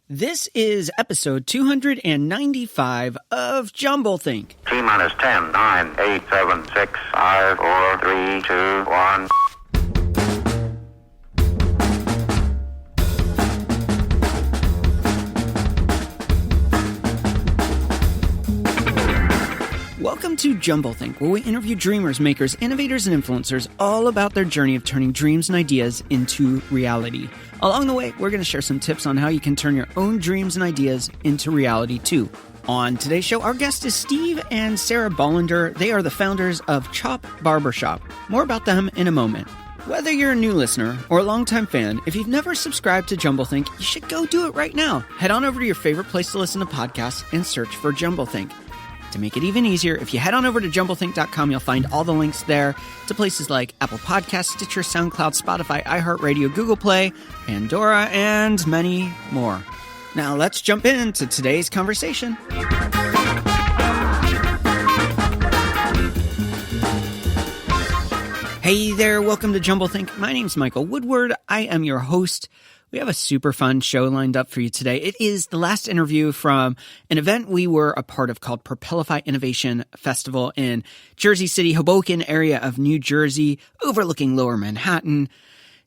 This is episode 295 of Jumblethink. T minus 10, 9, 8, 7, 6, 5, 4, 3, 2, 1. Welcome to Jumblethink, where we interview dreamers, makers, innovators, and influencers all about their journey of turning dreams and ideas into reality. Along the way, we're going to share some tips on how you can turn your own dreams and ideas into reality too. On today's show, our guest is Steve and Sarah Bolinder. They are the founders of Chop Barbershop. More about them in a moment. Whether you're a new listener or a longtime fan, if you've never subscribed to Jumblethink, you should go do it right now. Head on over to your favorite place to listen to podcasts and search for Jumblethink. To make it even easier, if you head on over to jumblethink.com, you'll find all the links there to places like Apple Podcasts, Stitcher, SoundCloud, Spotify, iHeartRadio, Google Play, Pandora, and many more. Now let's jump into today's conversation. Hey there, welcome to Jumblethink. My name's Michael Woodward. I am your host. We have a super fun show lined up for you today. It is the last interview from an event we were a part of called Propelify Innovation Festival in Jersey City, Hoboken area of New Jersey, overlooking Lower Manhattan.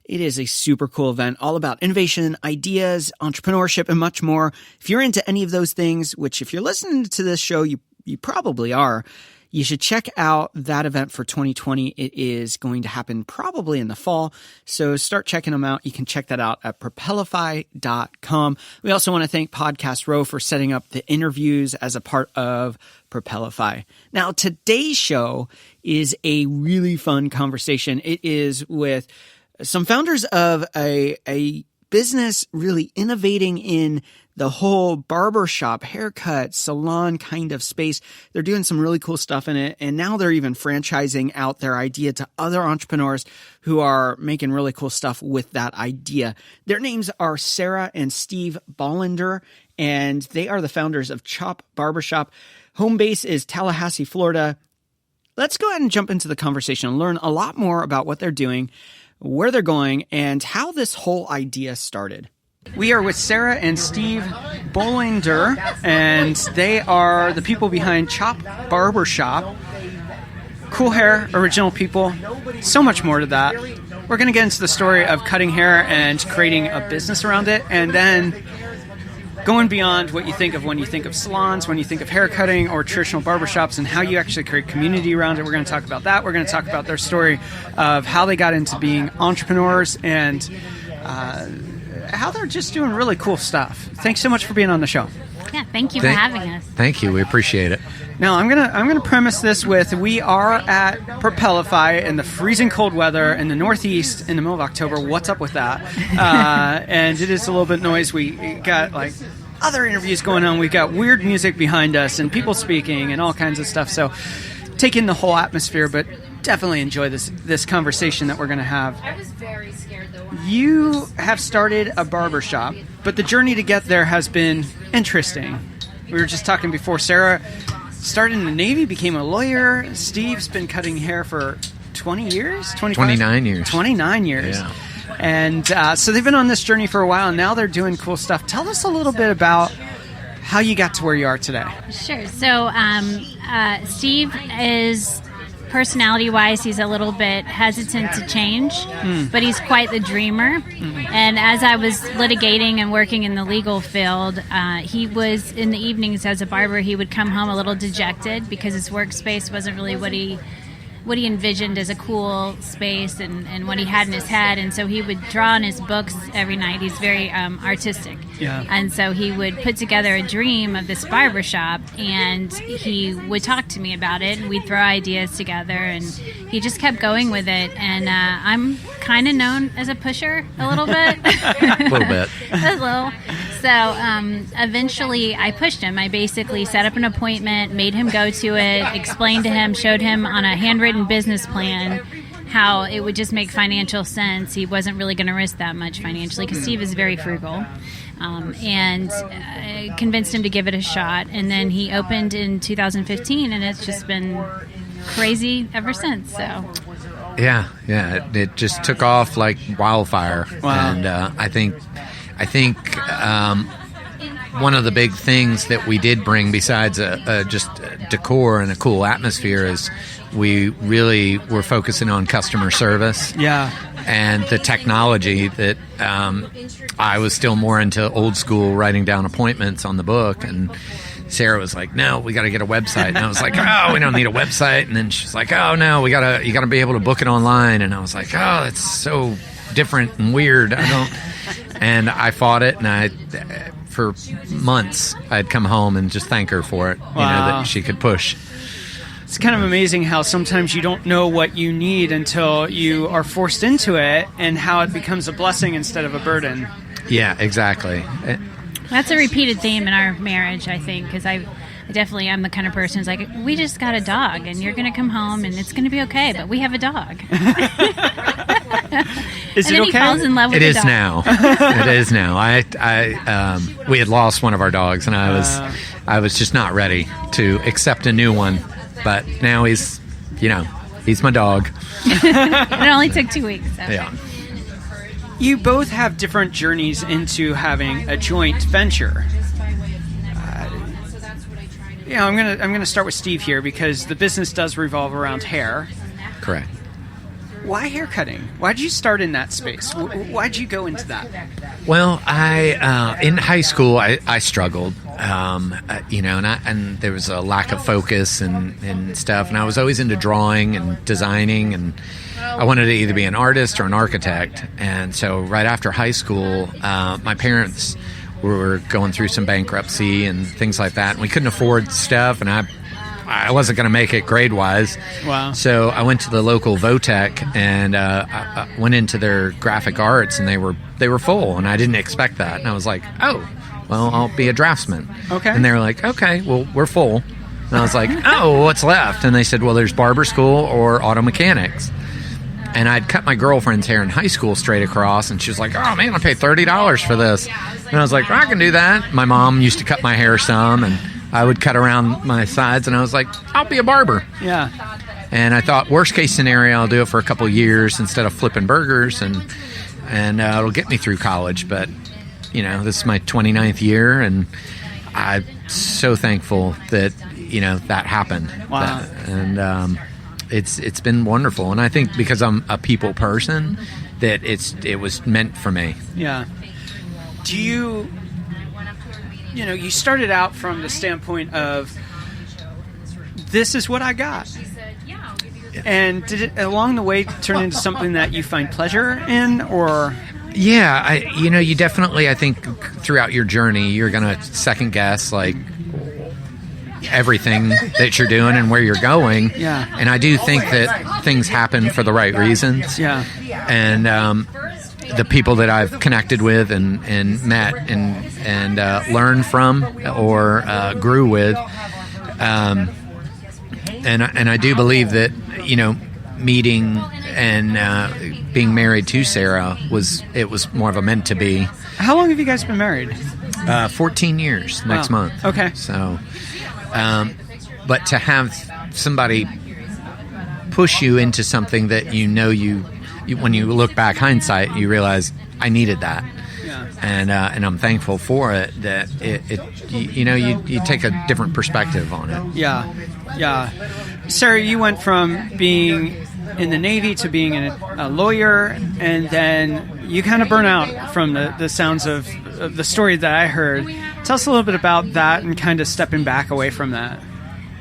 It is a super cool event all about innovation, ideas, entrepreneurship, and much more. If you're into any of those things, which if you're listening to this show, you probably are, you should check out that event for 2020. It is going to happen probably in the fall, so start checking them out. You can check that out at propelify.com. We also want to thank Podcast Row for setting up the interviews as a part of Propelify. Now, today's show is a really fun conversation. It is with some founders of a business really innovating in the whole barbershop, haircut, salon kind of space. They're doing some really cool stuff in it. And now they're even franchising out their idea to other entrepreneurs who are making really cool stuff with that idea. Their names are Sarah and Steve Bolinder, and they are the founders of Chop Barbershop. Home base is Tallahassee, Florida. Let's go ahead and jump into the conversation and learn a lot more about what they're doing, where they're going, and how this whole idea started. We are with Sarah and Steve Bolinder, and they are the people behind Chop Barbershop. Cool hair, original people, so much more to that. We're going to get into the story of cutting hair and creating a business around it, and then going beyond what you think of when you think of salons, when you think of hair cutting or traditional barbershops, and how you actually create community around it. We're going to talk about that. We're going to talk about their story of how they got into being entrepreneurs and how they're just doing really cool stuff. Thanks so much for being on the show. Yeah, thank you for having us. Thank you. We appreciate it. Now, I'm gonna premise this with, we are at Propelify in the freezing cold weather in the Northeast in the middle of October. What's up with that? And it is a little bit noise. We got like other interviews going on. We've got weird music behind us and people speaking and all kinds of stuff. So take in the whole atmosphere, but definitely enjoy this conversation that we're going to have. I was very scared though. You have started a barbershop, but the journey to get there has been interesting. We were just talking before. Sarah started in the Navy, became a lawyer. Steve's been cutting hair for 20 years? 29 years. 29 years. Yeah. And so they've been on this journey for a while, and now they're doing cool stuff. Tell us a little bit about how you got to where you are today. Sure. So Steve is, personality-wise, he's a little bit hesitant to change, but he's quite the dreamer. And as I was litigating and working in the legal field, he was, in the evenings as a barber, he would come home a little dejected because his workspace wasn't really what he envisioned as a cool space and what he had in his head. And so he would draw in his books every night. He's very artistic. Yeah. And so he would put together a dream of this barbershop, and he would talk to me about it, and we'd throw ideas together, and he just kept going with it. And I'm kind of known as a pusher a little bit. A little bit. A little. So eventually I pushed him. I basically set up an appointment, made him go to it, explained to him, showed him on a handwritten business plan how it would just make financial sense. He wasn't really going to risk that much financially because Steve is very frugal. And convinced him to give it a shot. And then he opened in 2015, and it's just been crazy ever since. So Yeah, it just took off like wildfire. Wow. And I think one of the big things that we did bring, besides just decor and a cool atmosphere, is we really were focusing on customer service. Yeah. And the technology that I was still more into old school, writing down appointments on the book, and Sarah was like, "No, we got to get a website." And I was like, "Oh, we don't need a website." And then she's like, "Oh no, you got to be able to book it online." And I was like, "Oh, that's so different and weird. I don't." And I fought it, and for months I'd come home and just thank her for it. Wow. You know, that she could push. It's kind of amazing how sometimes you don't know what you need until you are forced into it, and how it becomes a blessing instead of a burden. Yeah, exactly. That's a repeated theme in our marriage, I think, because I definitely am the kind of person who's like, we just got a dog, and you're going to come home, and it's going to be okay, but we have a dog. Is and it then okay? he falls in love with It the is dog. now. It is now. We had lost one of our dogs, and I was just not ready to accept a new one. But now he's my dog. It only took 2 weeks. So. Yeah. You both have different journeys into having a joint venture. I'm gonna start with Steve here, because the business does revolve around hair. Correct. Why hair cutting? Why'd you start in that space? Why'd you go into that? Well, in high school I struggled, and there was a lack of focus and stuff, and I was always into drawing and designing, and I wanted to either be an artist or an architect. And so right after high school, my parents were going through some bankruptcy and things like that, and we couldn't afford stuff, and I wasn't going to make it grade-wise. Wow. So I went to the local Votech, and I went into their graphic arts, and they were full, and I didn't expect that. And I was like, oh, well, I'll be a draftsman. Okay. And they were like, okay, well, we're full. And I was like, oh, what's left? And they said, well, there's barber school or auto mechanics. And I'd cut my girlfriend's hair in high school straight across, and she was like, oh, man, I paid $30 for this. And I was like, I can do that. My mom used to cut my hair some, and I would cut around my sides, and I was like, I'll be a barber. Yeah. And I thought, worst case scenario, I'll do it for a couple of years instead of flipping burgers, and it'll get me through college. But, this is my 29th year, and I'm so thankful that, that happened. Wow. It's been wonderful. And I think because I'm a people person, that it was meant for me. Yeah. Do you started out from the standpoint of, this is what I got. And did it along the way turn into something that you find pleasure in, or? Yeah, you definitely, I think throughout your journey, you're going to second guess like everything that you're doing and where you're going. Yeah. And I do think that things happen for the right reasons. Yeah. And the people that I've connected with and met and learned from or grew with, and I do believe that meeting and being married to Sarah was more of a meant to be. How long have you guys been married? 14 years next month. Okay. So, but to have somebody push you into something that you when you look back hindsight, you realize I needed that. Yeah. And I'm thankful for it. That you take a different perspective on it. Yeah, yeah. Sarah, you went from being in the Navy to being a lawyer, and then you kind of burn out from the sounds of the story that I heard. Tell us a little bit about that and kind of stepping back away from that.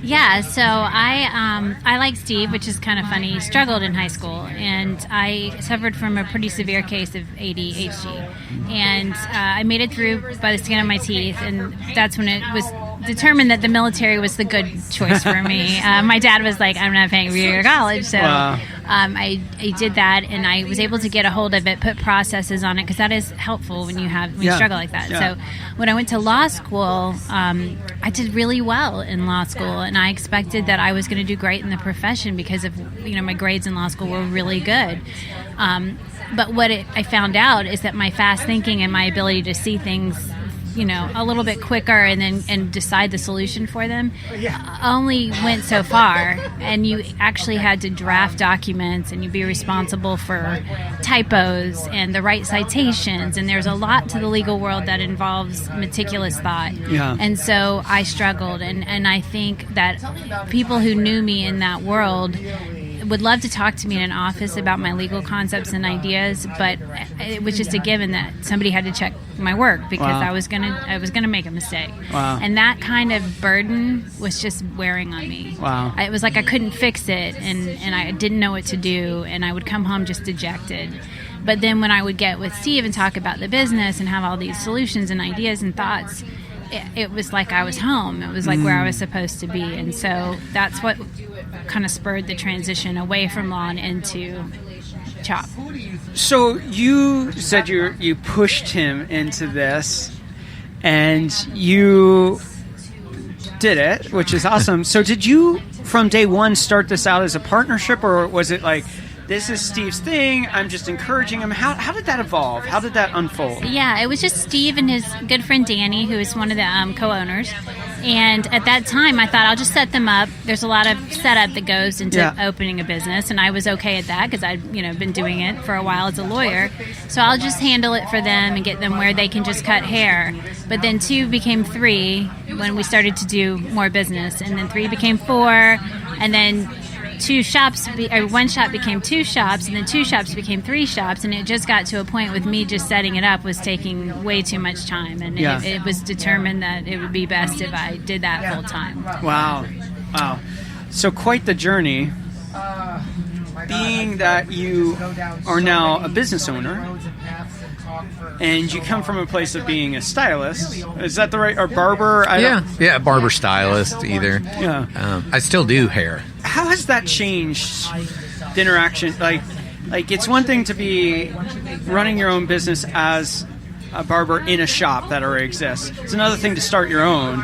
Yeah, so I like Steve, which is kind of funny, struggled in high school, and I suffered from a pretty severe case of ADHD, and I made it through by the skin of my teeth, and that's when it was determined that the military was the good choice for me. My dad was like, I'm not paying for your college, so Wow. I did that, and I was able to get a hold of it, put processes on it, because that is helpful when you struggle like that. Yeah. So when I went to law school, I did really well in law school, and I expected that I was going to do great in the profession because of my grades in law school were really good. But what I found out is that my fast thinking and my ability to see things a little bit quicker and decide the solution for them only went so far. And you actually had to draft documents, and you'd be responsible for typos and the right citations. And there's a lot to the legal world that involves meticulous thought. Yeah. And so I struggled. And I think that people who knew me in that world would love to talk to me in an office about my legal concepts and ideas, but it was just a given that somebody had to check my work because Wow. I was gonna make a mistake. Wow. And that kind of burden was just wearing on me. Wow. It was like I couldn't fix it, and I didn't know what to do, and I would come home just dejected. But then when I would get with Steve and talk about the business and have all these solutions and ideas and thoughts, it was like I was home. It was like where I was supposed to be. And so that's what kind of spurred the transition away from law and into Chop. So you said you pushed him into this, and you did it, which is awesome. So did you, from day one, start this out as a partnership, or was it like, this is Steve's thing, I'm just encouraging him? How did that evolve? How did that unfold? Yeah, it was just Steve and his good friend Danny, who is one of the co-owners. And at that time, I thought I'll just set them up. There's a lot of setup that goes into opening a business, and I was okay at that because I'd been doing it for a while as a lawyer. So I'll just handle it for them and get them where they can just cut hair. But then 2 became 3 when we started to do more business, and then 3 became 4, and then 1 shop became 2 shops, and then 2 shops became 3 shops, and it just got to a point with me just setting it up was taking way too much time, and it was determined that it would be best if I did that full time. Wow. So quite the journey, being that you are now a business owner, and you come from a place of being a stylist. Is that the right, or barber? Barber stylist either. Yeah. I still do hair. How has that changed the interaction? Like it's one thing to be running your own business as a barber in a shop that already exists. It's another thing to start your own.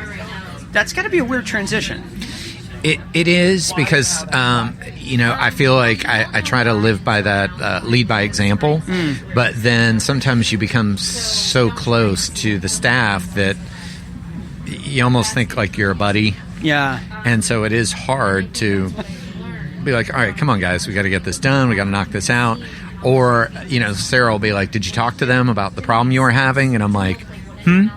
That's got to be a weird transition. It is because, I feel like I try to live by that, lead by example, but then sometimes you become so close to the staff that you almost think like you're a buddy. Yeah. And so it is hard to be like, all right, come on, guys, we got to get this done. We got to knock this out. Or, Sarah will be like, did you talk to them about the problem you were having? And I'm like, No,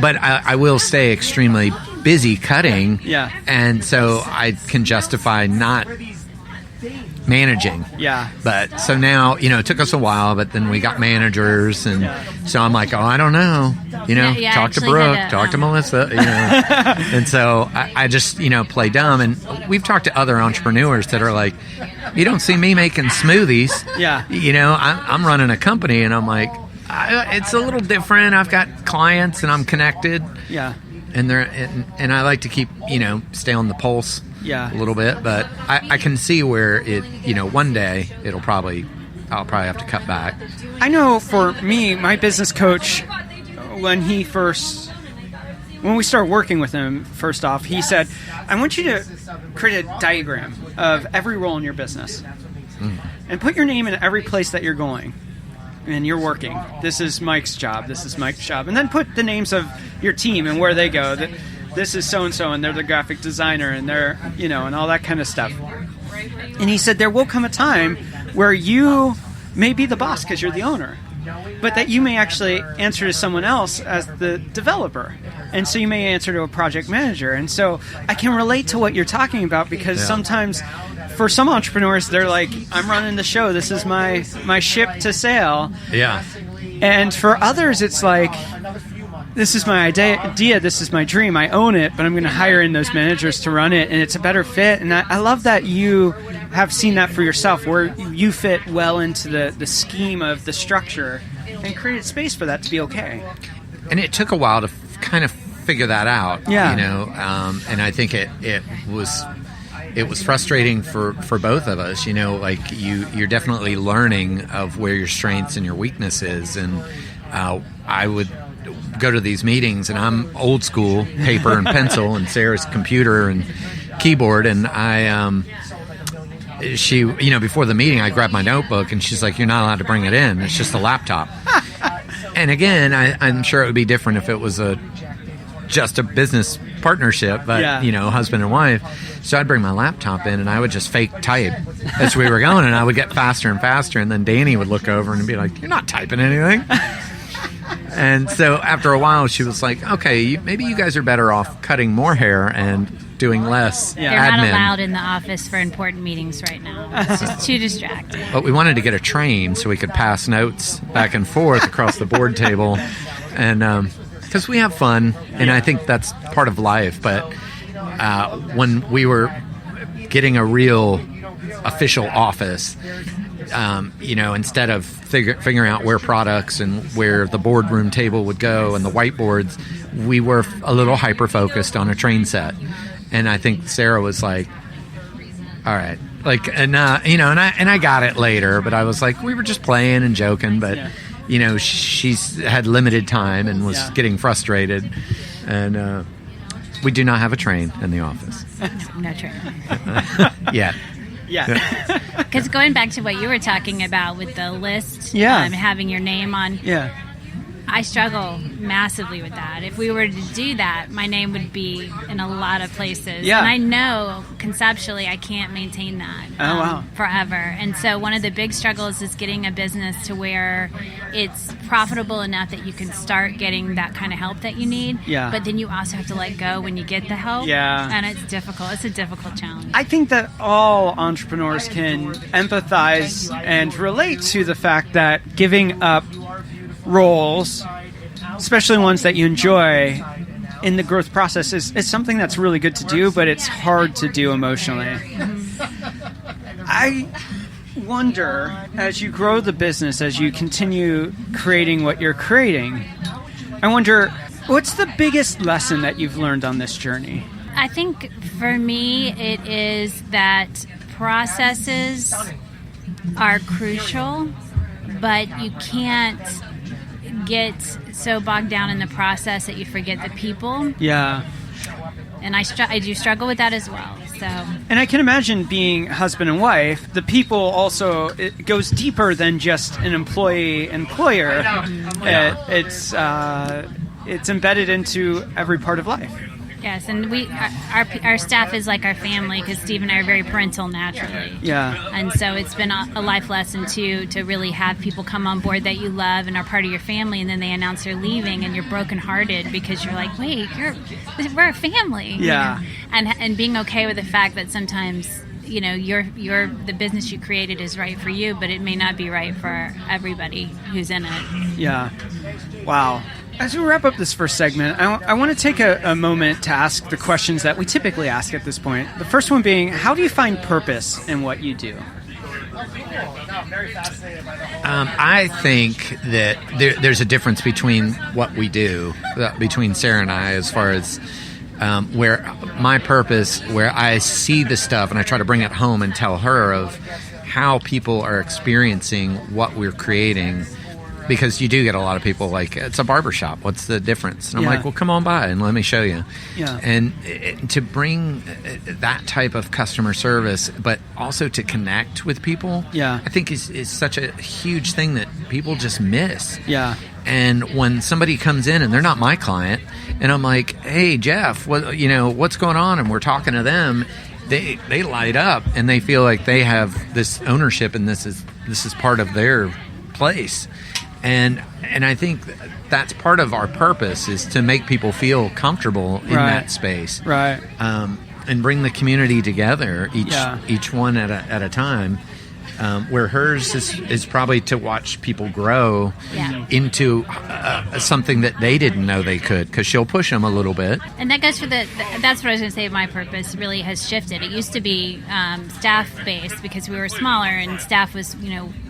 but I will stay extremely busy cutting. Yeah. And so I can justify not managing. Yeah. But so now, it took us a while, but then we got managers, and so I'm like, I don't know. Talk to Brooke, talk to Melissa, And so I just, play dumb. And we've talked to other entrepreneurs that are like, you don't see me making smoothies. Yeah. I'm running a company, and I'm like, it's a little different. I've got clients, and I'm connected. Yeah. And I like to keep, stay on the pulse a little bit, but I can see where it, one day I'll probably have to cut back. I know for me, my business coach, when we started working with him, first off, he said, I want you to create a diagram of every role in your business and put your name in every place that you're going. And you're working. This is Mike's job. This is Mike's job. And then put the names of your team and where they go. This is so-and-so, and they're the graphic designer, and they're, and all that kind of stuff. And he said there will come a time where you may be the boss because you're the owner, but that you may actually answer to someone else as the developer. And so you may answer to a project manager. And so I can relate to what you're talking about because sometimes for some entrepreneurs, they're like, I'm running the show. This is my ship to sail. Yeah. And for others, it's like, this is my idea. This is my dream. I own it, but I'm going to hire in those managers to run it. And it's a better fit. And I love that you have seen that for yourself, where you fit well into the scheme of the structure and created space for that to be okay. And it took a while to kind of figure that out. Yeah. And I think it was frustrating for both of us, like you're definitely learning of where your strengths and your weaknesses. And I would go to these meetings, and I'm old school, paper and pencil, and Sarah's computer and keyboard. And she, before the meeting, I grabbed my notebook, and she's like, you're not allowed to bring it in. It's just a laptop. And again, I'm sure it would be different if it was just a business partnership, but husband and wife. So I'd bring my laptop in and I would just fake type as we were going, and I would get faster and faster, and then Danny would look over and be like, "You're not typing anything." And so after a while, she was like, "Okay, maybe you guys are better off cutting more hair and doing less They're admin." not allowed in the office for important meetings right now. It's just too distracting. But we wanted to get a train so we could pass notes back and forth across the board table, and because we have fun, and I think that's part of life. But when we were getting a real official office, instead of figuring out where products and where the boardroom table would go and the whiteboards, we were a little hyper-focused on a train set. And I think Sarah was like, all right. And I got it later, but I was like, we were just playing and joking, but... she's had limited time and was getting frustrated. And we do not have a train in the office. No train. Yeah. Yeah. Because going back to what you were talking about with the list, having your name on, I struggle massively with that. If we were to do that, my name would be in a lot of places. Yeah. And I know conceptually I can't maintain that forever. And so one of the big struggles is getting a business to where it's profitable enough that you can start getting that kind of help that you need. Yeah. But then you also have to let go when you get the help. Yeah. And it's difficult. It's a difficult challenge. I think that all entrepreneurs can empathize and relate to the fact that giving up roles, especially ones that you enjoy in the growth process, is something that's really good to do, but it's hard to do emotionally. I wonder, as you grow the business, as you continue creating what you're creating, I wonder, what's the biggest lesson that you've learned on this journey? I think for me it is that processes are crucial, but you can't get so bogged down in the process that you forget the people. Yeah. And I do struggle with that as well. So. And I can imagine being husband and wife, the people also, it goes deeper than just an employee-employer. It's embedded into every part of life. Yes, and our staff is like our family because Steve and I are very parental naturally. Yeah. And so it's been a life lesson too, to really have people come on board that you love and are part of your family, and then they announce they're leaving and you're brokenhearted because you're like, wait, we're a family. Yeah. And being okay with the fact that sometimes the business you created is right for you, but it may not be right for everybody who's in it. Yeah. Wow. As we wrap up this first segment, I want to take a moment to ask the questions that we typically ask at this point. The first one being, how do you find purpose in what you do? I think that there's a difference between what we do, between Sarah and I, as far as where my purpose, where I see the stuff and I try to bring it home and tell her of how people are experiencing what we're creating. Because you do get a lot of people like, it's a barbershop, what's the difference? And I'm like, well, come on by and let me show you. Yeah. And to bring that type of customer service, but also to connect with people, I think is such a huge thing that people just miss. Yeah. And when somebody comes in and they're not my client, and I'm like, hey, Jeff, what's going on? And we're talking to them, they light up and they feel like they have this ownership and this is part of their place. And I think that's part of our purpose, is to make people feel comfortable in that space, right? And bring the community together, each one at a time. Where hers is probably to watch people grow into something that they didn't know they could, because she'll push them a little bit. And that goes for that's what I was going to say. My purpose really has shifted. It used to be staff based because we were smaller, and staff was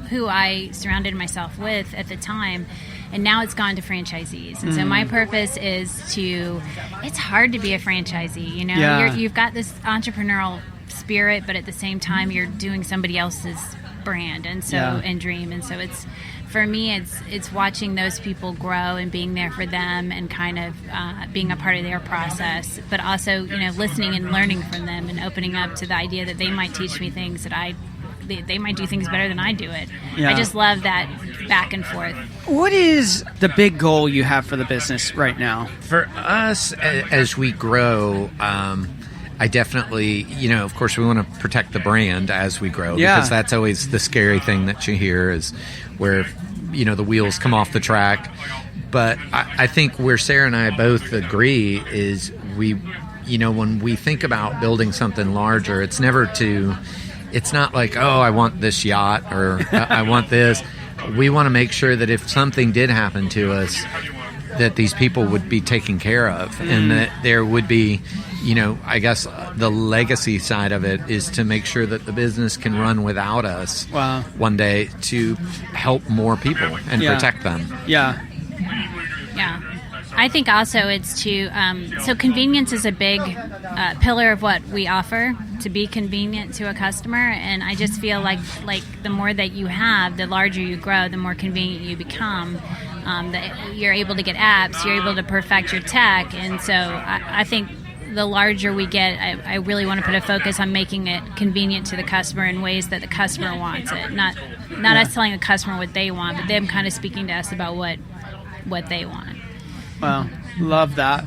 who I surrounded myself with at the time. And now it's gone to franchisees. And so my purpose is it's hard to be a franchisee, you've got this entrepreneurial spirit, but at the same time you're doing somebody else's brand and dream. And so it's, for me, it's watching those people grow and being there for them and kind of being a part of their process, but also, listening and learning from them and opening up to the idea that they might teach me things that I they might do things better than I do it. Yeah. I just love that back and forth. What is the big goal you have for the business right now? For us, as we grow, I definitely, of course, we want to protect the brand as we grow, because that's always the scary thing that you hear is where, the wheels come off the track. But I think where Sarah and I both agree is when we think about building something larger, it's not like, oh, I want this yacht or I want this. We want to make sure that if something did happen to us, that these people would be taken care of, and that there would be, I guess the legacy side of it is to make sure that the business can run without us one day to help more people and protect them. Yeah. Yeah. I think also it's so convenience is a big pillar of what we offer, to be convenient to a customer. And I just feel like the more that you have, the larger you grow, the more convenient you become. That you're able to get apps, you're able to perfect your tech. And so I think the larger we get, I really want to put a focus on making it convenient to the customer in ways that the customer wants it. Not us telling the customer what they want, but them kind of speaking to us about what they want. Wow, love that.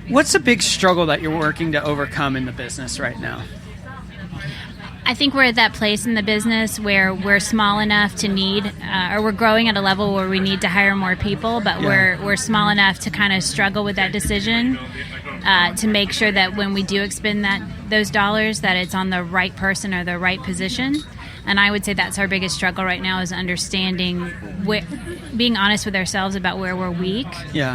What's a big struggle that you're working to overcome in the business right now? I think we're at that place in the business where we're small enough to need, or we're growing at a level where we need to hire more people, but we're small enough to kind of struggle with that decision to make sure that when we do expend those dollars, that it's on the right person or the right position. And I would say that's our biggest struggle right now, is understanding, being honest with ourselves about where we're weak,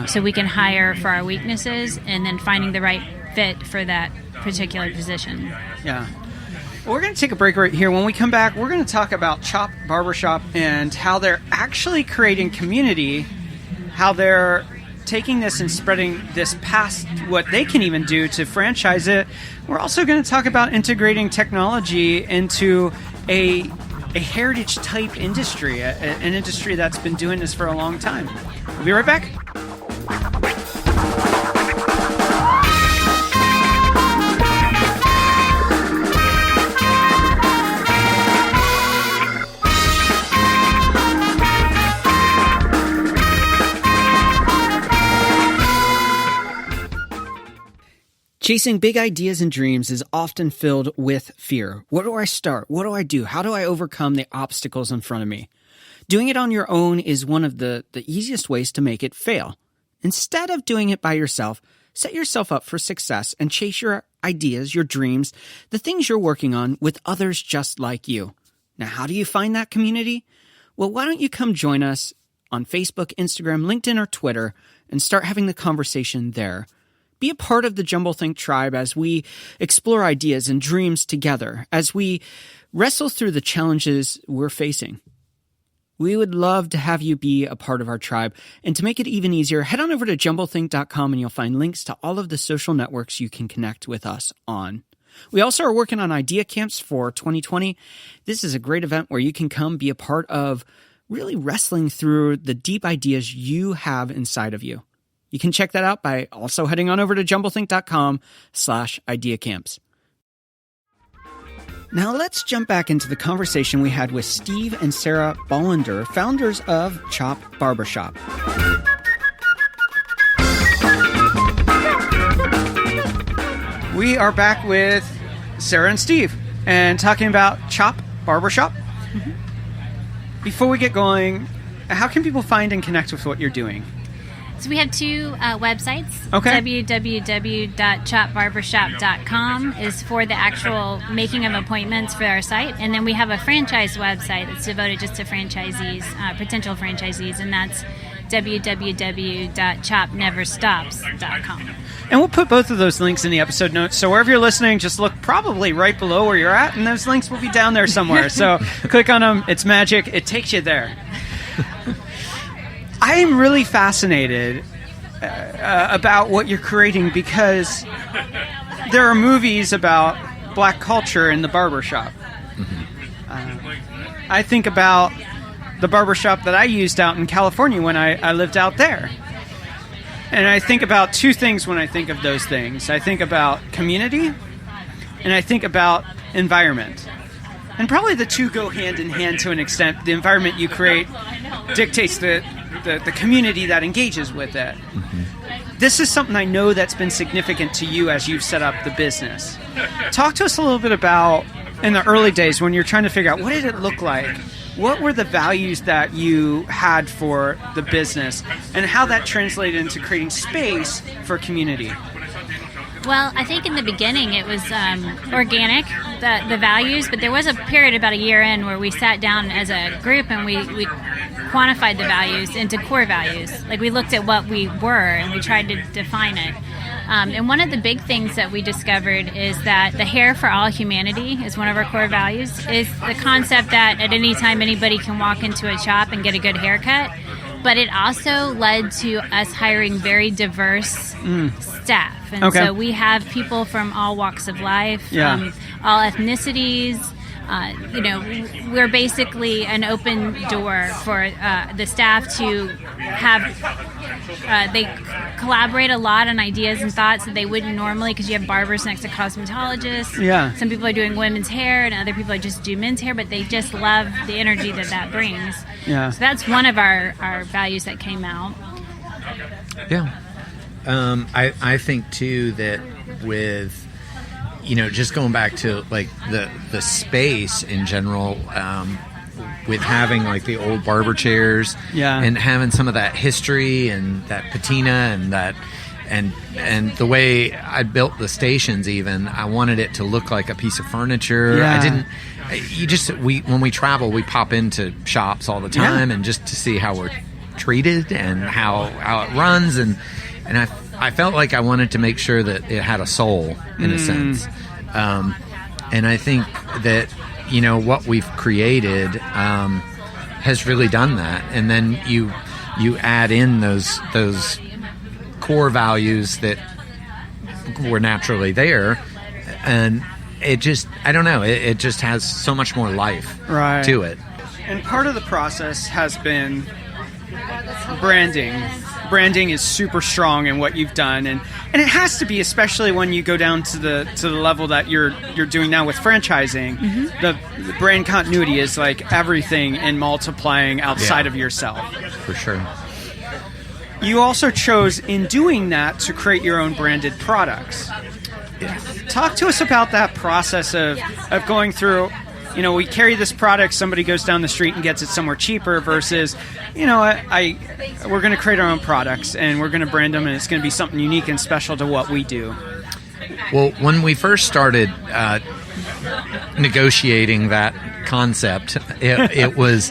so we can hire for our weaknesses, and then finding the right fit for that particular position. Yeah. Well, we're going to take a break right here. When we come back, we're going to talk about Chop Barbershop and how they're actually creating community, how they're taking this and spreading this past what they can even do to franchise it. We're also going to talk about integrating technology into a heritage type industry, an industry that's been doing this for a long time. We'll be right back. Chasing big ideas and dreams is often filled with fear. Where do I start? What do I do? How do I overcome the obstacles in front of me? Doing it on your own is one of the easiest ways to make it fail. Instead of doing it by yourself, set yourself up for success and chase your ideas, your dreams, the things you're working on with others just like you. Now, how do you find that community? Well, why don't you come join us on Facebook, Instagram, LinkedIn, or Twitter and start having the conversation there. Be a part of the Jumblethink tribe as we explore ideas and dreams together, as we wrestle through the challenges we're facing. We would love to have you be a part of our tribe. And to make it even easier, head on over to jumblethink.com and you'll find links to all of the social networks you can connect with us on. We also are working on idea camps for 2020. This is a great event where you can come be a part of really wrestling through the deep ideas you have inside of you. You can check that out by also heading on over to jumblethink.com/ideacamps. Now let's jump back into the conversation we had with Steve and Sarah Bolinder, founders of Chop Barbershop. We are back with Sarah and Steve and talking about Chop Barbershop. Mm-hmm. Before we get going, how can people find and connect with what you're doing? So we have two websites. Okay. www.chopbarbershop.com is for the actual making of appointments for our site. And then we have a franchise website that's devoted just to franchisees, potential franchisees, and that's www.chopneverstops.com. And we'll put both of those links in the episode notes. So wherever you're listening, just look probably right below where you're at, and those links will be down there somewhere. So click on them. It's magic. It takes you there. I am really fascinated about what you're creating because there are movies about black culture in the barbershop. Mm-hmm. I think about the barbershop that I used out in California when I lived out there. And I think about two things when I think of those things. I think about community, and I think about environment. And probably the two go hand in hand to an extent. The environment you create dictates the community that engages with it. Mm-hmm. This is something I know that's been significant to you as you've set up the business. Talk to us a little bit about, in the early days when you're trying to figure out what did it look like, what were the values that you had for the business, and how that translated into creating space for community. Well, I think in the beginning it was organic, the values, but there was a period about a year in where we sat down as a group and we quantified the values into core values. Like we looked at what we were and we tried to define it. And one of the big things that we discovered is that the hair for all humanity is one of our core values, is the concept that at any time anybody can walk into a shop and get a good haircut. But it also led to us hiring very diverse staff. And so we have people from all walks of life, all ethnicities. We're basically an open door for the staff to have. They collaborate a lot on ideas and thoughts that they wouldn't normally, because you have barbers next to cosmetologists. Yeah. Some people are doing women's hair, and other people just do men's hair, but they just love the energy that brings. Yeah. So that's one of our values that came out. Yeah. I think too that with, just going back to like the space in general, with having like the old barber chairs, and having some of that history and that patina and that and the way I built the stations, even I wanted it to look like a piece of furniture. I didn't. When we travel, we pop into shops all the time, and just to see how we're treated and how it runs, and I felt like I wanted to make sure that it had a soul in a sense, and I think that what we've created has really done that. And then you add in those core values that were naturally there, and it just, I don't know, it just has so much more life to it. And part of the process has been branding. Branding is super strong in what you've done, and it has to be, especially when you go down to the level that you're doing now with franchising. Mm-hmm. The brand continuity is like everything in multiplying outside of yourself. For sure. You also chose in doing that to create your own branded products. Talk to us about that process of going through. We carry this product, somebody goes down the street and gets it somewhere cheaper versus, we're going to create our own products and we're going to brand them and it's going to be something unique and special to what we do. Well, when we first started negotiating that concept, it was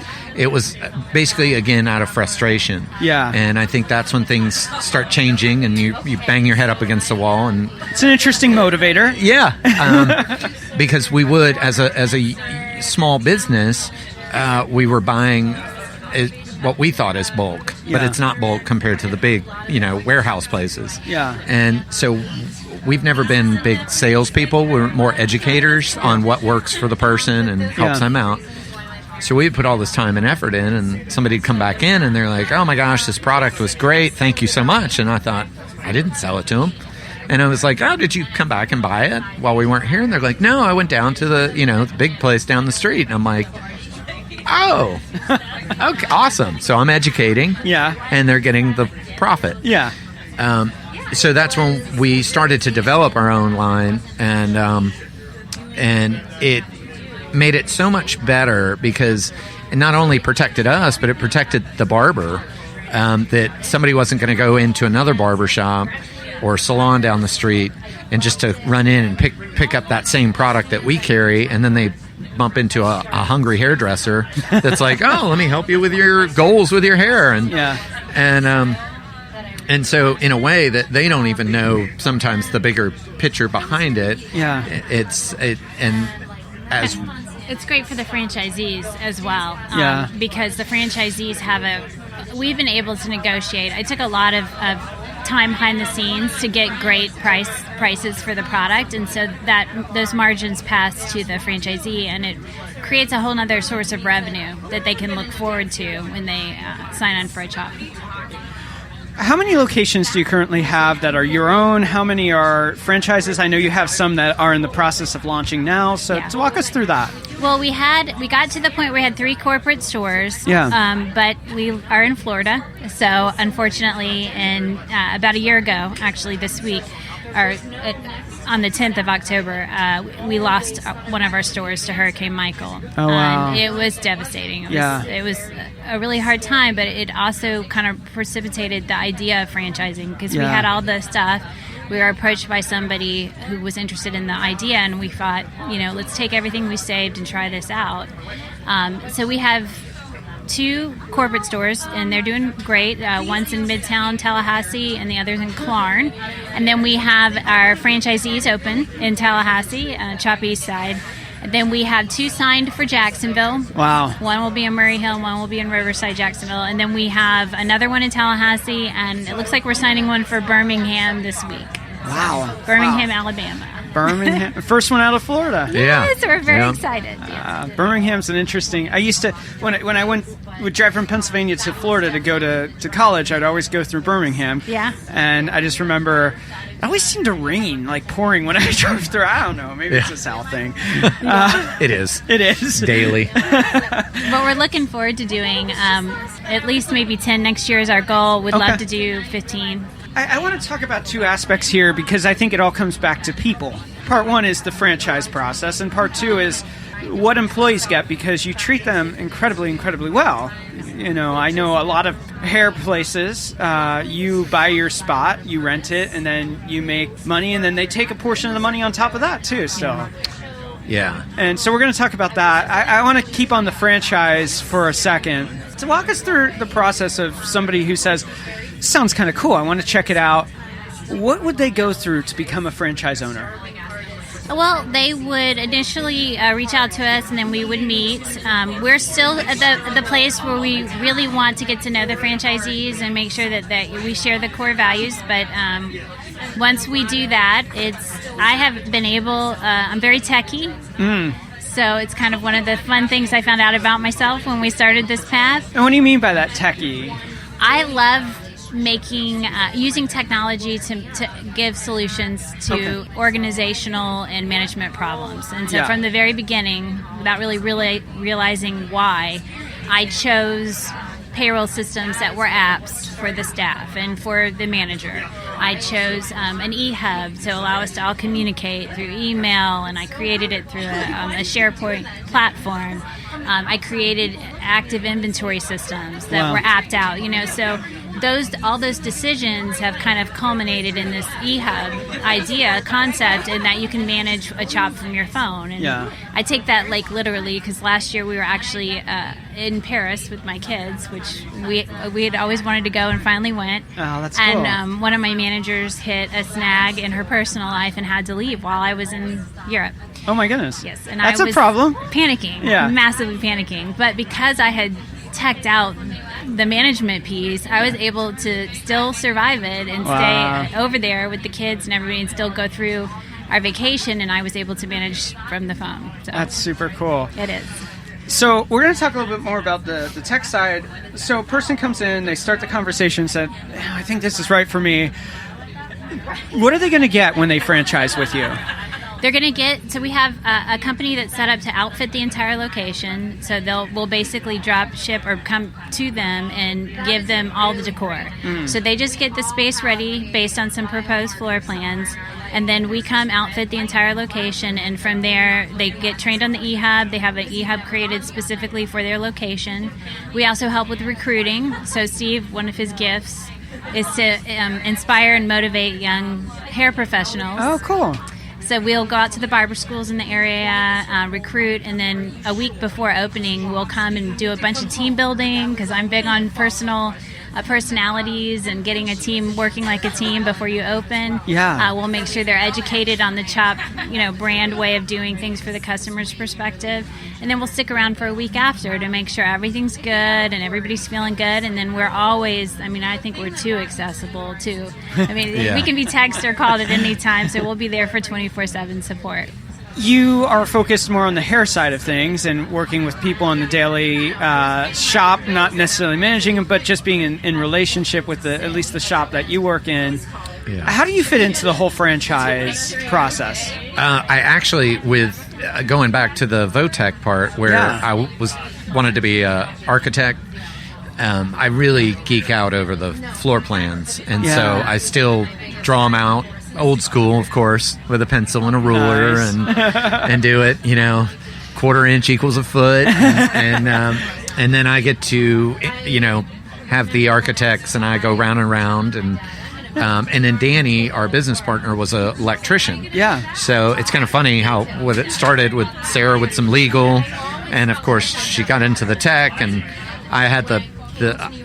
basically, again, out of frustration. Yeah. And I think that's when things start changing and you bang your head up against the wall. And it's an interesting motivator. Yeah. Because we would, as a small business, we were buying what we thought is bulk, but it's not bulk compared to the big, warehouse places. Yeah. And so we've never been big salespeople. We're more educators on what works for the person and helps them out. So we put all this time and effort in, and somebody would come back in and they're like, oh my gosh, this product was great. Thank you so much. And I thought, I didn't sell it to them. And I was like, oh, did you come back and buy it while we weren't here? And they're like, no, I went down to the big place down the street. And I'm like, oh, okay, awesome. So I'm educating. Yeah. And they're getting the profit. Yeah. So that's when we started to develop our own line, and it made it so much better because it not only protected us, but it protected the barber, that somebody wasn't going to go into another barbershop or salon down the street and just to run in and pick up that same product that we carry, and then they bump into a hungry hairdresser that's like, oh, let me help you with your goals with your hair. And so in a way that they don't even know sometimes the bigger picture behind it. Yeah. It's great for the franchisees as well. Because the franchisees we've been able to negotiate. I took a lot of time behind the scenes to get great prices for the product, and so that those margins pass to the franchisee, and it creates a whole other source of revenue that they can look forward to when they sign on for a Chop. How many locations do you currently have that are your own? How many are franchises? I know you have some that are in the process of launching now, so to walk us through that. Well, we got to the point where we had 3 corporate stores. Yeah. But we are in Florida, so unfortunately, about a year ago, actually this week, on the 10th of October, we lost one of our stores to Hurricane Michael. Oh, wow. It was devastating. Yeah. It was a really hard time, but it also kind of precipitated the idea of franchising because we had all the stuff. We were approached by somebody who was interested in the idea, and we thought, let's take everything we saved and try this out. So we have 2 corporate stores, and they're doing great. One's in Midtown Tallahassee, and the other's in Clarn. And then we have our franchisees open in Tallahassee, Chop East Side. And then we have 2 signed for Jacksonville. Wow. One will be in Murray Hill, one will be in Riverside, Jacksonville. And then we have another one in Tallahassee, and it looks like we're signing one for Birmingham this week. Wow. Birmingham, Alabama. Birmingham, first one out of Florida. Yeah. Yes, we're very excited. Yeah. Birmingham's an interesting. I used to when I would drive from Pennsylvania to Florida to go to college. I'd always go through Birmingham. Yeah. And I just remember it always seemed to rain, like pouring when I drove through. I don't know. Maybe it's a South thing. It is. It is Daily. But we're looking forward to doing at least maybe 10 next year is our goal. We'd love to do 15. I want to talk about 2 aspects here because I think it all comes back to people. Part 1 is the franchise process, and part 2 is what employees get because you treat them incredibly, incredibly well. I know a lot of hair places, you buy your spot, you rent it, and then you make money, and then they take a portion of the money on top of that, too. So, Yeah. And so we're going to talk about that. I want to keep on the franchise for a second. So walk us through the process of somebody who says, sounds kind of cool, I want to check it out. What would they go through to become a franchise owner? Well, they would initially reach out to us, and then we would meet. We're still at the place where we really want to get to know the franchisees and make sure that we share the core values. But once we do that, I have been able. I'm very techie. So it's kind of one of the fun things I found out about myself when we started this path. And what do you mean by that, techie? I love using technology to give solutions to organizational and management problems. And so from the very beginning, without really realizing why, I chose payroll systems that were apps for the staff and for the manager. I chose an e-hub to allow us to all communicate through email, and I created it through a SharePoint platform. I created active inventory systems that were apped out, so all those decisions have kind of culminated in this e-hub concept, and that you can manage a chop from your phone. And I take that like literally because last year we were actually in Paris with my kids, which we had always wanted to go and finally went. Oh, that's cool. And one of my managers hit a snag in her personal life and had to leave while I was in Europe. Oh my goodness. Yes, and that's I was a problem. Panicking, massively panicking. But because I had teched out the management piece, I was able to still survive it and stay over there with the kids and everybody and still go through our vacation, and I was able to manage from the phone. So that's super cool. It is. So we're going to talk a little bit more about the tech side. So a person comes in, they start the conversation, said, I think this is right for me. What are they going to get when they franchise with you? They're going to so we have a company that's set up to outfit the entire location. So we'll basically drop, ship, or come to them and give them all the decor. So they just get the space ready based on some proposed floor plans. And then we come outfit the entire location. And from there, they get trained on the e-hub. They have an e-hub created specifically for their location. We also help with recruiting. So Steve, one of his gifts is to inspire and motivate young hair professionals. Oh, cool. So we'll go out to the barber schools in the area, recruit, and then a week before opening, we'll come and do a bunch of team building because I'm big on personalities and getting a team working like a team before you open. We'll make sure they're educated on the Chop, brand way of doing things for the customer's perspective, and then we'll stick around for a week after to make sure everything's good and everybody's feeling good. And then we're always, I think we're too accessible too. We can be texted or called at any time, so we'll be there for 24/7 support. You are focused more on the hair side of things and working with people on the daily shop, not necessarily managing them, but just being in relationship with at least the shop that you work in. How do you fit into the whole franchise process? I actually, with going back to the Votech part where I wanted to be an architect. I really geek out over the floor plans, and so I still draw them out old school, of course, with a pencil and a ruler, and do it. 1/4 inch equals a foot, and then I get to have the architects, and I go round and round, and then Danny, our business partner, was an electrician. Yeah. So it's kind of funny how it started with Sarah with some legal, and of course she got into the tech, and I had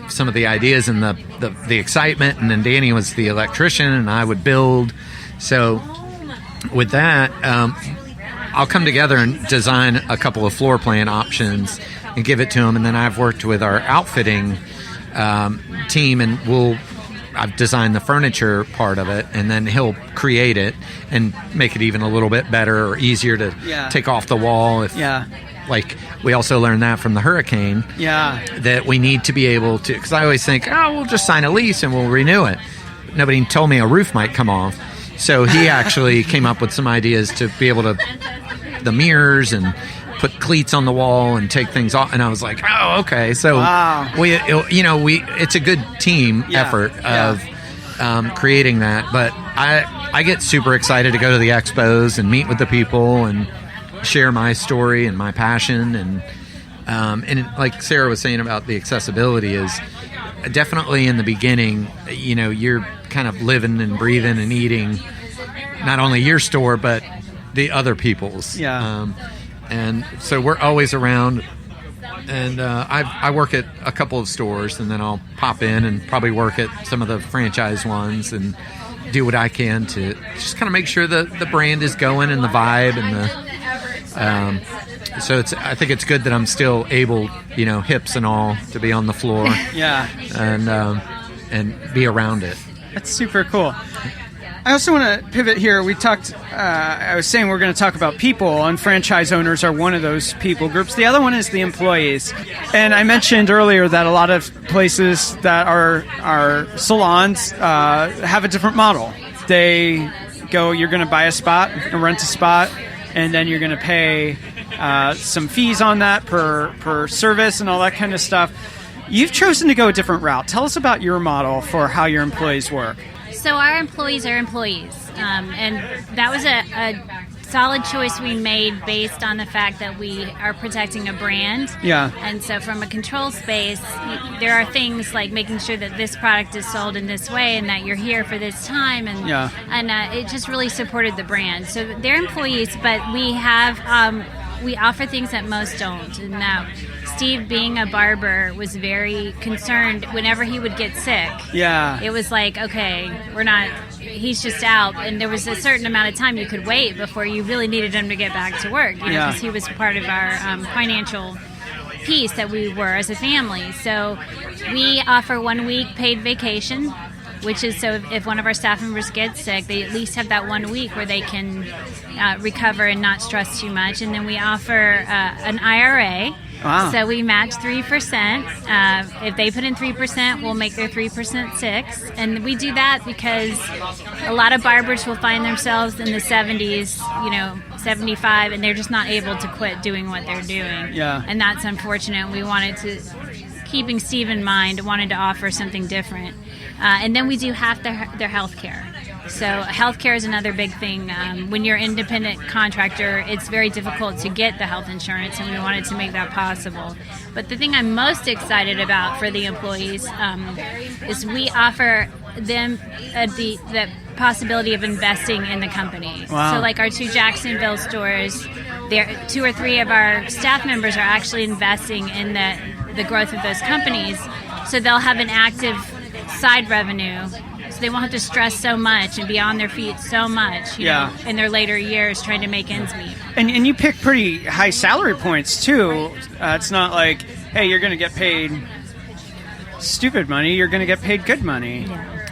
some of the ideas and the excitement, and then Danny was the electrician, and I would build. So with that, I'll come together and design a couple of floor plan options and give it to him, and then I've worked with our outfitting team, and I've designed the furniture part of it, and then he'll create it and make it even a little bit better or easier to take off the wall. Like, we also learned that from the hurricane. Yeah. That we need to be able to, because I always think, we'll just sign a lease and we'll renew it. Nobody told me a roof might come off. So he actually came up with some ideas to be able to, the mirrors and put cleats on the wall and take things off. And I was like, okay. So it's a good team effort of creating that. But I get super excited to go to the expos and meet with the people and share my story and my passion, and like Sarah was saying about the accessibility is definitely in the beginning, you're kind of living and breathing and eating not only your store but the other people's. And so we're always around, and I work at a couple of stores, and then I'll pop in and probably work at some of the franchise ones and do what I can to just kind of make sure the brand is going and the vibe and the so I think it's good that I'm still able, hips and all, to be on the floor. And be around it. That's super cool. I also want to pivot here. We talked, I was saying we're going to talk about people, and franchise owners are one of those people groups. The other one is the employees. And I mentioned earlier that a lot of places that are salons have a different model. They go, you're going to buy a spot, rent a spot, and then you're going to pay some fees on that per service and all that kind of stuff. You've chosen to go a different route. Tell us about your model for how your employees work. So our employees are employees, and that was a solid choice we made based on the fact that we are protecting a brand. Yeah. And so from a control space, there are things like making sure that this product is sold in this way and that you're here for this time. And it just really supported the brand. So they're employees, but we have we offer things that most don't. And that Steve, being a barber, was very concerned whenever he would get sick. Yeah. It was like, okay, he's just out. And there was a certain amount of time you could wait before you really needed him to get back to work, because he was part of our financial piece that we were as a family. So we offer 1 week paid vacation, which is so if one of our staff members gets sick, they at least have that 1 week where they can recover and not stress too much. And then we offer an IRA. Wow. So we match 3%. If they put in 3%, we'll make their 3% 6%. And we do that because a lot of barbers will find themselves in the 70s, 75, and they're just not able to quit doing what they're doing. Yeah. And that's unfortunate. We wanted to, keeping Steve in mind, wanted to offer something different. And then we do half their health care. So healthcare is another big thing. When you're an independent contractor, it's very difficult to get the health insurance, and we wanted to make that possible. But the thing I'm most excited about for the employees is we offer them the possibility of investing in the company. Wow. So like our 2 Jacksonville stores, 2 or 3 of our staff members are actually investing in the growth of those companies. So they'll have an active side revenue. So they won't have to stress so much and be on their feet so much, you know, in their later years trying to make ends meet. And you pick pretty high salary points, too. It's not like, hey, you're going to get paid stupid money. You're going to get paid good money.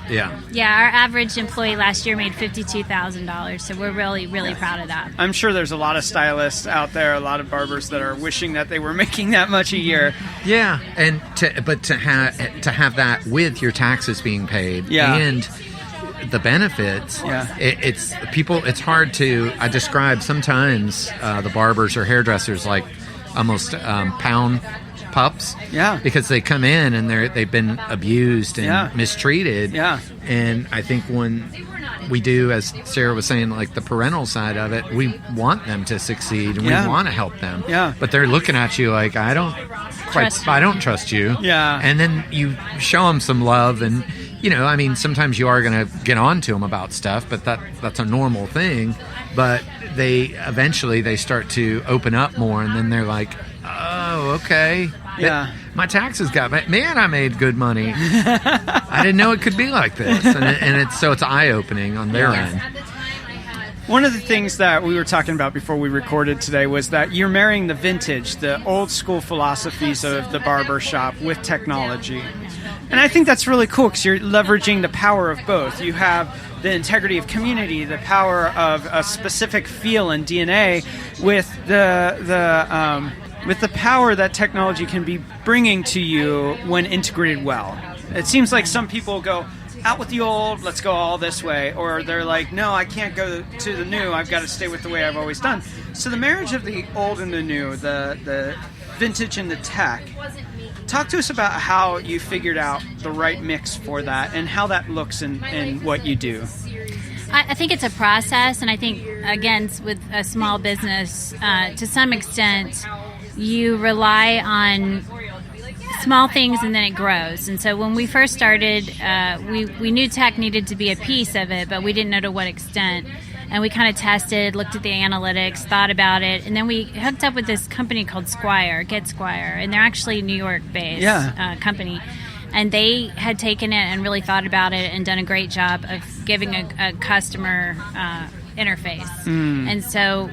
Yeah, our average employee last year made $52,000, so we're really, really proud of that. I'm sure there's a lot of stylists out there, a lot of barbers that are wishing that they were making that much a year. Yeah, and to have that with your taxes being paid and the benefits. Yeah. It's people. It's hard to. I describe sometimes the barbers or hairdressers like almost pound pups. Yeah. Because they come in and they've been abused and mistreated. Yeah. And I think when we do, as Sarah was saying, like the parental side of it, we want them to succeed and we want to help them. Yeah. But they're looking at you like, I don't trust you. Yeah. And then you show them some love, and I mean, sometimes you are going to get on to them about stuff, but that's a normal thing. But they eventually start to open up more, and then they're like, oh, okay. Yeah. My taxes got back. Man, I made good money. I didn't know it could be like this. And it's eye-opening on their end. One of the things that we were talking about before we recorded today was that you're marrying the vintage, the old school philosophies of the barbershop with technology. And I think that's really cool because you're leveraging the power of both. You have the integrity of community, the power of a specific feel and DNA with with the power that technology can be bringing to you when integrated well. It seems like some people go, out with the old, let's go all this way. Or they're like, no, I can't go to the new, I've got to stay with the way I've always done. So the marriage of the old and the new, the vintage and the tech, talk to us about how you figured out the right mix for that and how that looks in what you do. I think it's a process, and I think, again, with a small business, to some extent, you rely on small things and then it grows. And so when we first started, we knew tech needed to be a piece of it, but we didn't know to what extent. And we kind of tested, looked at the analytics, thought about it, and then we hooked up with this company called Squire, and they're actually a New York-based company. And they had taken it and really thought about it and done a great job of giving a customer interface. And so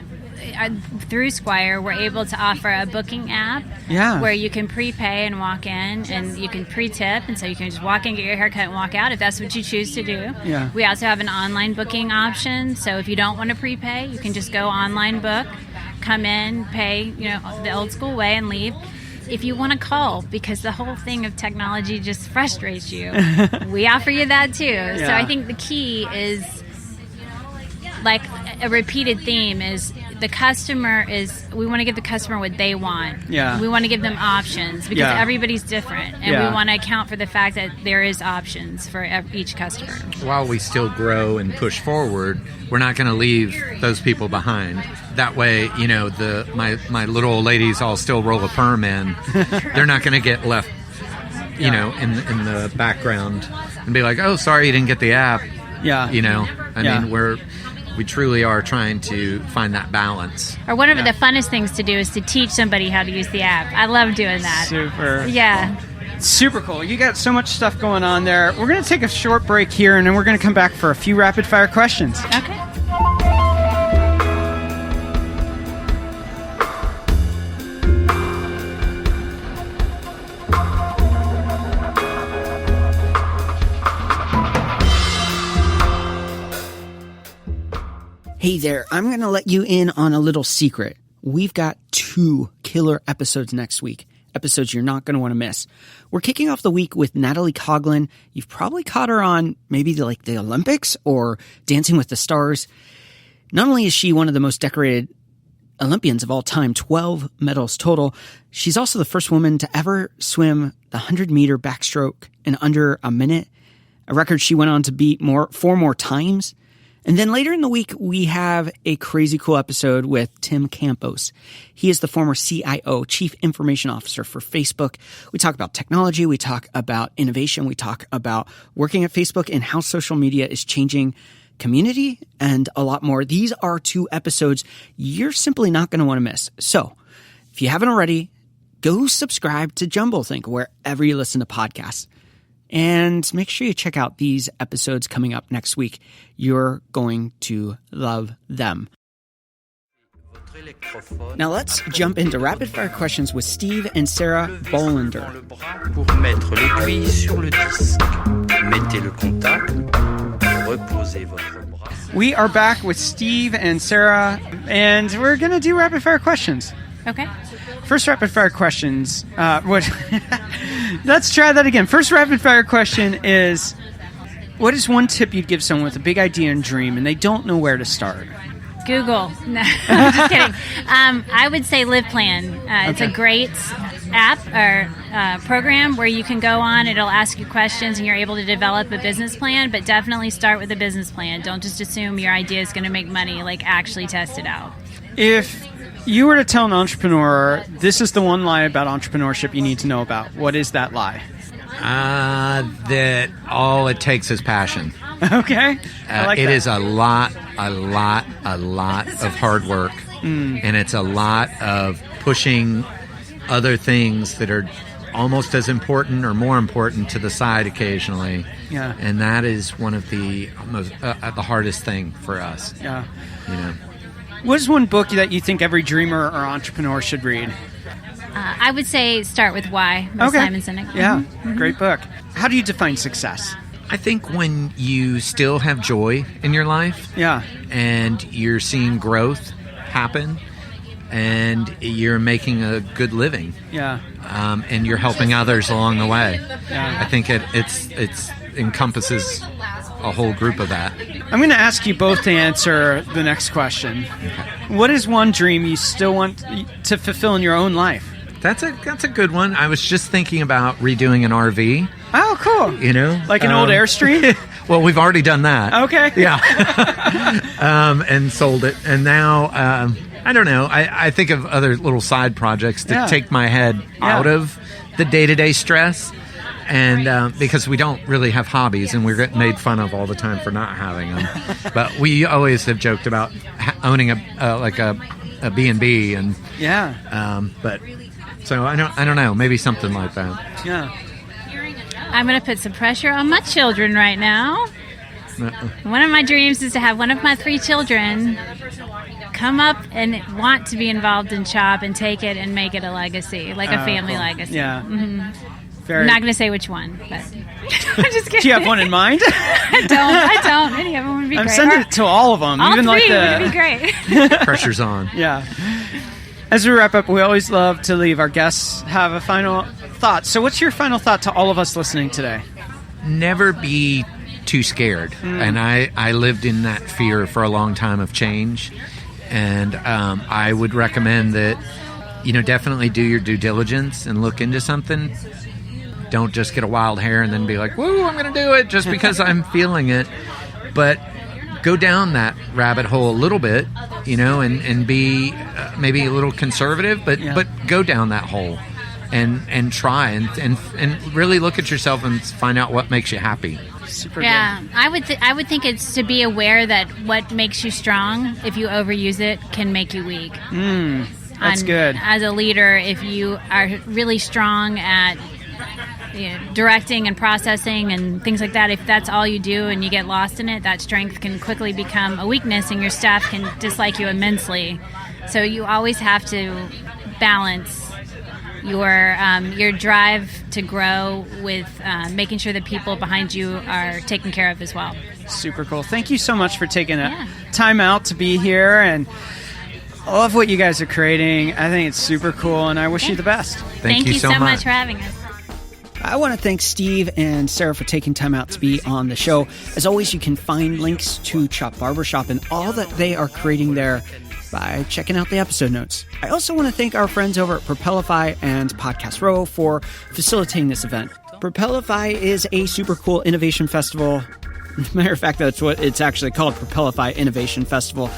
through Squire, we're able to offer a booking app where you can prepay and walk in, and you can pre-tip, and so you can just walk in, get your haircut, and walk out if that's what you choose to do. Yeah. We also have an online booking option, so if you don't want to prepay, you can just go online book, come in, pay the old school way, and leave. If you want to call, because the whole thing of technology just frustrates you, we offer you that too. Yeah. So I think the key is, like a repeated theme, is the customer we want to give the customer what they want. Yeah. We want to give them options because everybody's different, and we want to account for the fact that there is options for each customer. While we still grow and push forward, we're not going to leave those people behind. That way, my little old ladies all still roll a perm in. They're not going to get left, in the background and be like, oh, sorry, you didn't get the app. Yeah. I mean, we truly are trying to find that balance. Or one of the funnest things to do is to teach somebody how to use the app. I love doing that. Super. Yeah. Super cool. You got so much stuff going on there. We're going to take a short break here, and then we're going to come back for a few rapid-fire questions. Okay. Hey there, I'm going to let you in on a little secret. We've got 2 killer episodes next week. Episodes you're not going to want to miss. We're kicking off the week with Natalie Coughlin. You've probably caught her on maybe the Olympics or Dancing with the Stars. Not only is she one of the most decorated Olympians of all time, 12 medals total, she's also the first woman to ever swim the 100-meter backstroke in under a minute, a record she went on to beat 4 more times. And then later in the week, we have a crazy cool episode with Tim Campos. He is the former CIO, Chief Information Officer for Facebook. We talk about technology. We talk about innovation. We talk about working at Facebook and how social media is changing community and a lot more. These are 2 episodes you're simply not going to want to miss. So if you haven't already, go subscribe to Jumblethink wherever you listen to podcasts. And make sure you check out these episodes coming up next week. You're going to love them. Now let's jump into rapid fire questions with Steve and Sarah Bolinder. We are back with Steve and Sarah, and we're going to do rapid fire questions. Okay. First rapid fire questions. Let's try that again. First rapid fire question is, What is one tip you'd give someone with a big idea and dream and they don't know where to start? Google. No, I'm just kidding. I would say Live Plan. It's a great app or program where you can go on. It'll ask you questions and you're able to develop a business plan, but definitely start with a business plan. Don't just assume your idea is going to make money. Like, actually test it out. If you were to tell an entrepreneur, this is the one lie about entrepreneurship you need to know about, what is that lie? That all it takes is passion. Okay. I like it that. is a lot of hard work. And it's a lot of pushing other things that are almost as important or more important to the side occasionally. Yeah. And that is one of the most the hardest thing for us. Yeah. You know. What is one book that you think every dreamer or entrepreneur should read? I would say start with Why by Simon Sinek. Yeah, great book. How do you define success? I think when you still have joy in your life, and you're seeing growth happen, and you're making a good living, and you're helping others along the way. I think it encompasses a whole group of that. I'm going to ask you both to answer the next question. Okay. What is one dream you still want to fulfill in your own life? That's a good one. I was just thinking about redoing an RV. Oh, cool. You know? Like an old Airstream? Well, we've already done that. Okay. Yeah. And sold it. And now, I don't know. I think of other little side projects to take my head out of the day-to-day stress. And because we don't really have hobbies, and we're getting made fun of all the time for not having them. But we always have joked about owning a B&B. And, but... So I don't know, maybe something like that. Yeah. I'm going to put some pressure on my children right now. One of my dreams is to have one of my 3 children come up and want to be involved in Chop and take it and make it a legacy, like a family legacy. Yeah. Mm-hmm. I'm not going to say which one, but I'm just kidding. Do you have one in mind? I don't. Any of them would be great. I'm sending it to all of them. All even 3 like would be great. Pressure's on. Yeah. As we wrap up, we always love to leave our guests have a final thought. So what's your final thought to all of us listening today? Never be too scared. And I lived in that fear for a long time of change. And I would recommend that, definitely do your due diligence and look into something. Don't just get a wild hair and then be like, woo, I'm going to do it just because I'm feeling it. But go down that rabbit hole a little bit, and be maybe a little conservative, but go down that hole and try and really look at yourself and find out what makes you happy. Super good. I would think it's to be aware that what makes you strong, if you overuse it, can make you weak. That's good. As a leader, if you are really strong at directing and processing and things like that, if that's all you do and you get lost in it, that strength can quickly become a weakness and your staff can dislike you immensely. So you always have to balance your drive to grow with making sure that people behind you are taken care of as well. Super cool. Thank you so much for taking time out to be here, and I love what you guys are creating. I think it's super cool, and I wish you the best. Thank you so much for having us. I want to thank Steve and Sarah for taking time out to be on the show. As always, you can find links to Chop Barbershop and all that they are creating there by checking out the episode notes. I also want to thank our friends over at Propelify and Podcast Row for facilitating this event. Propelify is a super cool innovation festival. As a matter of fact, that's what it's actually called, Propelify Innovation Festival.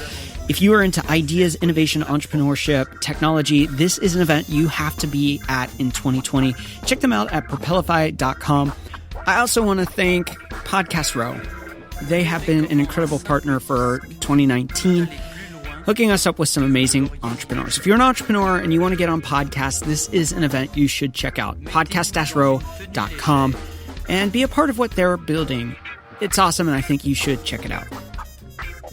If you are into ideas, innovation, entrepreneurship, technology, this is an event you have to be at in 2020. Check them out at propelify.com. I also want to thank Podcast Row. They have been an incredible partner for 2019, hooking us up with some amazing entrepreneurs. If you're an entrepreneur and you want to get on podcasts, this is an event you should check out. podcast-row.com and be a part of what they're building. It's awesome, and I think you should check it out.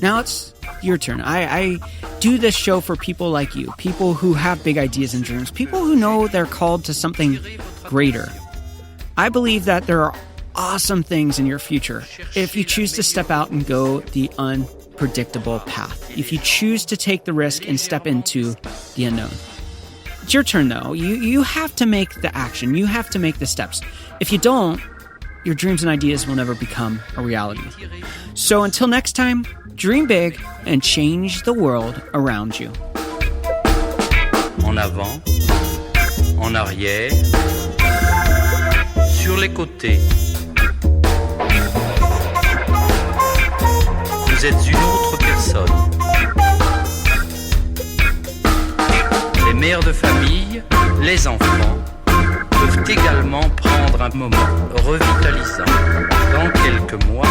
Now it's your turn. I do this show for people like you, people who have big ideas and dreams, people who know they're called to something greater. I believe that there are awesome things in your future if you choose to step out and go the unpredictable path. If you choose to take the risk and step into the unknown. It's your turn, though. You have to make the action. You have to make the steps. If you don't, your dreams and ideas will never become a reality. So until next time, dream big and change the world around you. En avant, en arrière, sur les côtés. Vous êtes une autre personne. Les mères de famille, les enfants peuvent également prendre un moment revitalisant. Dans quelques mois,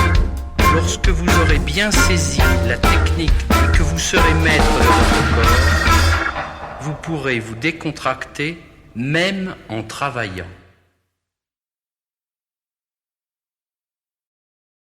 lorsque vous aurez bien saisi la technique et que vous serez maître de votre corps, vous pourrez vous décontracter même en travaillant.